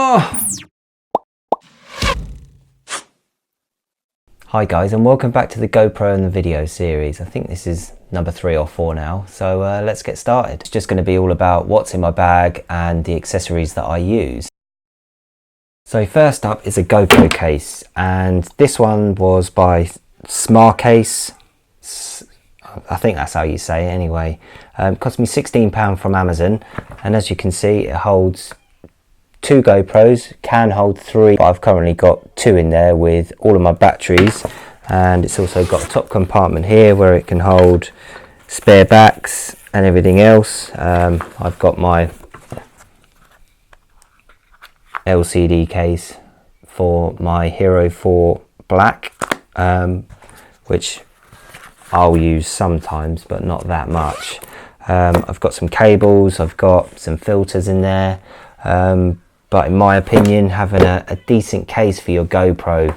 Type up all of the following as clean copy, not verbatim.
Oh! Hi guys, and welcome back to the GoPro and the video series. I think this is number 3 or 4 now, so let's get started. It's just going to be all about what's in my bag and the accessories that I use. So first up is a GoPro case, and this one was by Smart Case. I think that's how you say it anyway. It cost me £16 from Amazon, and as you can see it holds 2 GoPros, can hold 3, but I've currently got 2 in there with all of my batteries, and it's also got a top compartment here where it can hold spare backs and everything else. I've got my LCD case for my Hero 4 Black, which I'll use sometimes but not that much. I've got some cables, I've got some filters in there, but in my opinion having a decent case for your GoPro,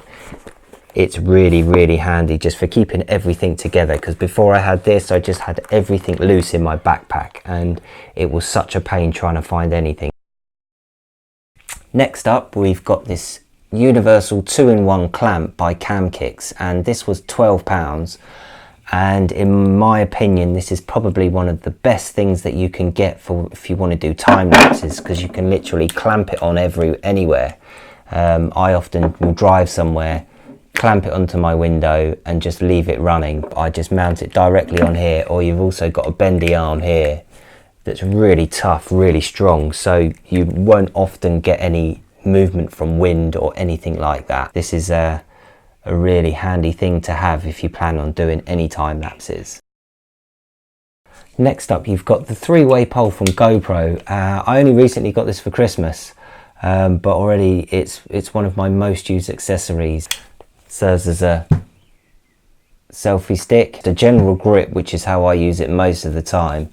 it's really handy just for keeping everything together, because before I had this I just had everything loose in my backpack and it was such a pain trying to find anything. Next up we've got this universal 2-in-1 clamp by Camkicks, and this was £12, and in my opinion this is probably one of the best things that you can get for if you want to do time lapses, because you can literally clamp it on anywhere. I often will drive somewhere, clamp it onto my window and just leave it running. I just mount it directly on here, or you've also got a bendy arm here that's really tough, really strong, so you won't often get any movement from wind or anything like that. This is a really handy thing to have if you plan on doing any time lapses. Next up you've got the 3-way pole from GoPro. I only recently got this for Christmas, but already it's one of my most used accessories. It serves as a selfie stick, the general grip, which is how I use it most of the time.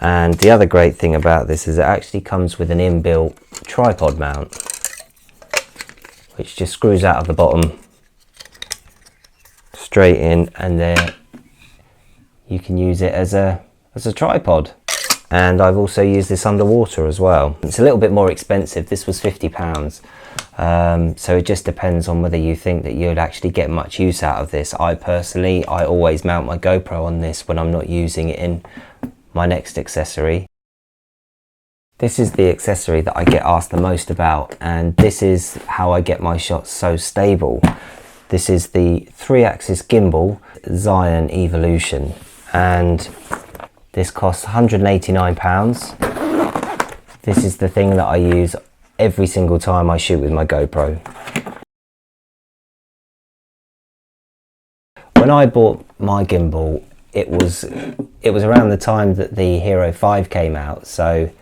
And the other great thing about this is it actually comes with an inbuilt tripod mount, which just screws out of the bottom straight in, and there you can use it as a tripod. And I've also used this underwater as well. It's a little bit more expensive. This was £50, so it just depends on whether you think that you'd actually get much use out of this. I always mount my GoPro on this when I'm not using it in my next accessory. This is the accessory that I get asked the most about, and this is how I get my shots so stable. This is the 3-axis gimbal Zion Evolution, and this costs £189. This is the thing that I use every single time I shoot with my GoPro. When I bought my gimbal, it was around the time that the Hero 5 came out, so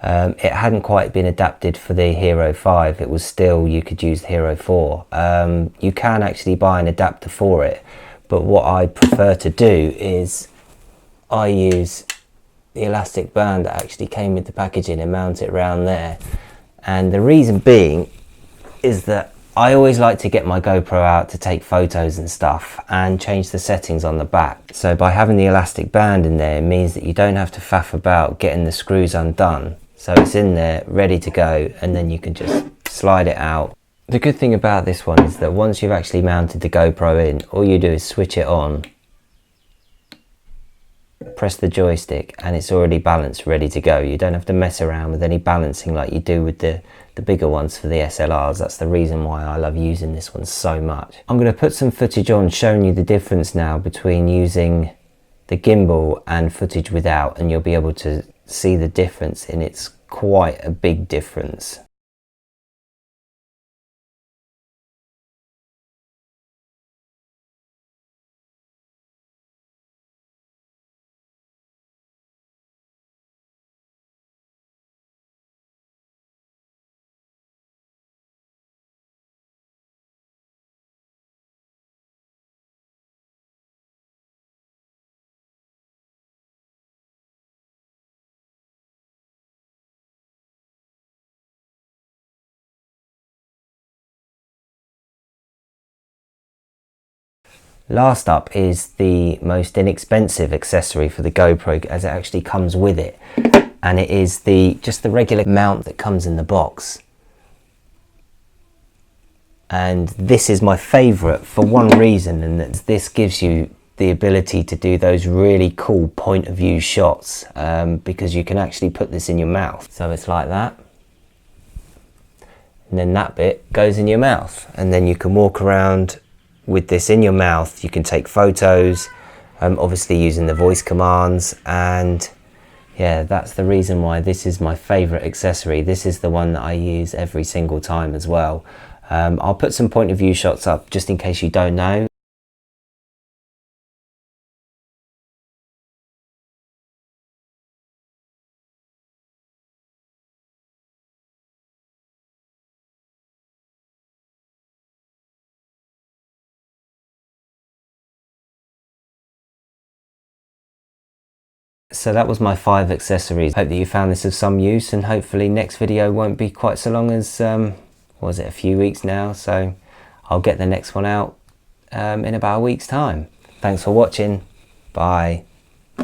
it hadn't quite been adapted for the Hero 5. It was still, you could use the Hero 4. You can actually buy an adapter for it, but what I prefer to do is I use the elastic band that actually came with the packaging and mount it around there. And the reason being is that I always like to get my GoPro out to take photos and stuff and change the settings on the back. So by having the elastic band in there, it means that you don't have to faff about getting the screws undone. So it's in there ready to go, and then you can just slide it out. The good thing about this one is that once you've actually mounted the GoPro in, all you do is switch it on, press the joystick, and it's already balanced, ready to go. You don't have to mess around with any balancing like you do with the bigger ones for the SLRs. That's the reason why I love using this one so much. I'm going to put some footage on showing you the difference now between using the gimbal and footage without, and you'll be able to see the difference, and it's quite a big difference. Last up is the most inexpensive accessory for the GoPro, as it actually comes with it, and it is just the regular mount that comes in the box. and this is my favorite for one reason, and that this gives you the ability to do those really cool point of view shots, because you can actually put this in your mouth. So it's like that, and then that bit goes in your mouth, and then you can walk around with this in your mouth. You can take photos, obviously using the voice commands, and yeah, that's the reason why this is my favorite accessory. This is the one that I use every single time as well. I'll put some point of view shots up just in case you don't know. So that was my 5 accessories. Hope that you found this of some use, and hopefully next video won't be quite so long as, what was it, a few weeks now, so I'll get the next one out in about a week's time. Thanks for watching. Bye.